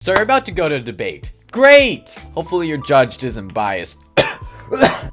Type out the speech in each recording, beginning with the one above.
So you're about to go to a debate. Great! Hopefully your judge isn't biased.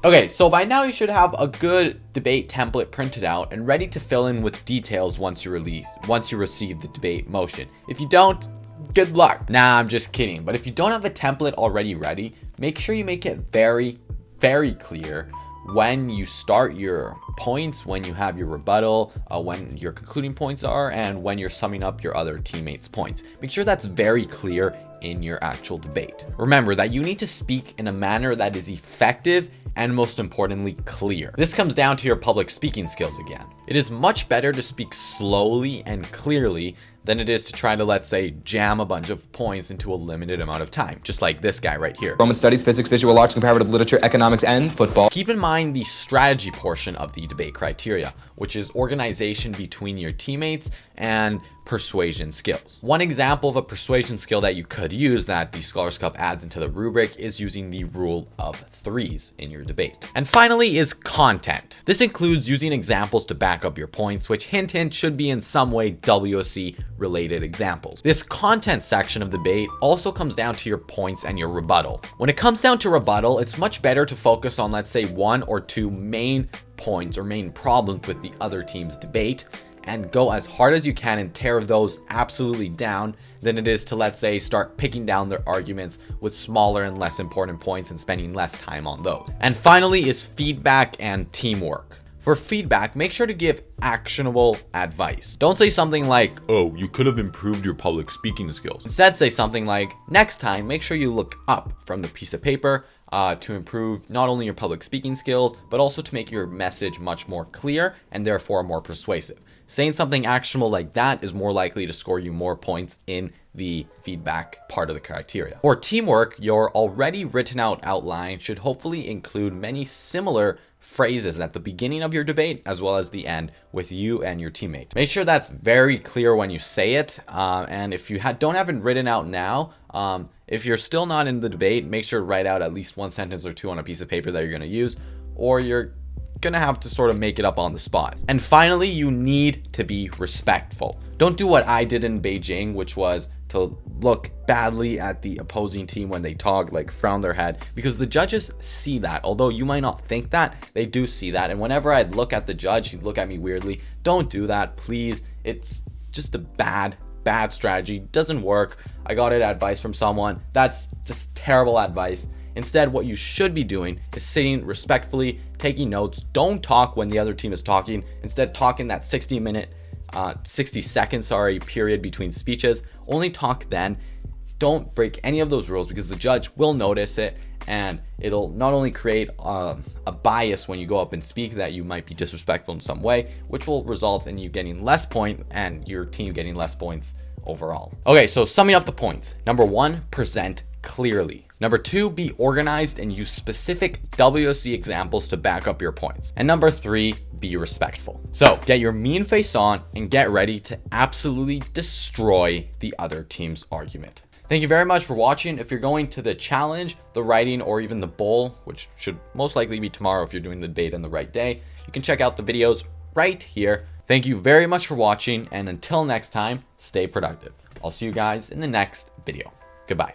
Okay, so by now you should have a good debate template printed out and ready to fill in with details once you receive the debate motion. If you don't, good luck. Nah, I'm just kidding. But if you don't have a template already ready, make sure you make it very, very clear when you start your points, when you have your rebuttal, when your concluding points are, and when you're summing up your other teammates' points. Make sure that's very clear in your actual debate. Remember that you need to speak in a manner that is effective and, most importantly, clear. This comes down to your public speaking skills again. It is much better to speak slowly and clearly than it is to try to, let's say, jam a bunch of points into a limited amount of time, just like this guy right here. Roman studies, physics, visual arts, comparative literature, economics, and football. Keep in mind the strategy portion of the debate criteria, which is organization between your teammates and persuasion skills. One example of a persuasion skill that you could use that the Scholars Cup adds into the rubric is using the rule of threes in your debate. And finally is content. This includes using examples to back up your points, which hint should be in some way WSC related examples. This content section of the debate also comes down to your points and your rebuttal. When it comes down to rebuttal, it's much better to focus on, let's say, one or two main points or main problems with the other team's debate and go as hard as you can and tear those absolutely down than it is to, let's say, start picking down their arguments with smaller and less important points and spending less time on those. And finally is feedback and teamwork. For feedback, make sure to give actionable advice. Don't say something like, "Oh, you could have improved your public speaking skills." Instead, say something like, "Next time, make sure you look up from the piece of paper to improve not only your public speaking skills, but also to make your message much more clear and therefore more persuasive." Saying something actionable like that is more likely to score you more points in the feedback part of the criteria. For teamwork, your already written out outline should hopefully include many similar phrases at the beginning of your debate as well as the end with you and your teammate. Make sure that's very clear when you say it, and if you don't have it written out now, if you're still not in the debate, make sure to write out at least one sentence or two on a piece of paper that you're going to use, or you're gonna have to sort of make it up on the spot. And finally, you need to be respectful. Don't do what I did in Beijing, which was to look badly at the opposing team when they talk, like frown their head, because the judges see that. Although you might not think that, they do see that. And whenever I'd look at the judge, he'd look at me weirdly. Don't do that, please. It's just a bad strategy. Doesn't work. I got advice from someone. That's just terrible advice. Instead, what you should be doing is sitting respectfully, taking notes. Don't talk when the other team is talking. Instead, talk in that 60 second period between speeches. Only talk then. Don't break any of those rules because the judge will notice it, and it'll not only create a bias when you go up and speak that you might be disrespectful in some way, which will result in you getting less points and your team getting less points overall. Okay, so summing up the points. Number 1, present clearly. Number 2, be organized and use specific WSC examples to back up your points. And number 3, be respectful. So get your mean face on and get ready to absolutely destroy the other team's argument. Thank you very much for watching. If you're going to the challenge, the writing, or even the bowl, which should most likely be tomorrow if you're doing the debate on the right day, you can check out the videos right here. Thank you very much for watching, and until next time, stay productive. I'll see you guys in the next video. Goodbye.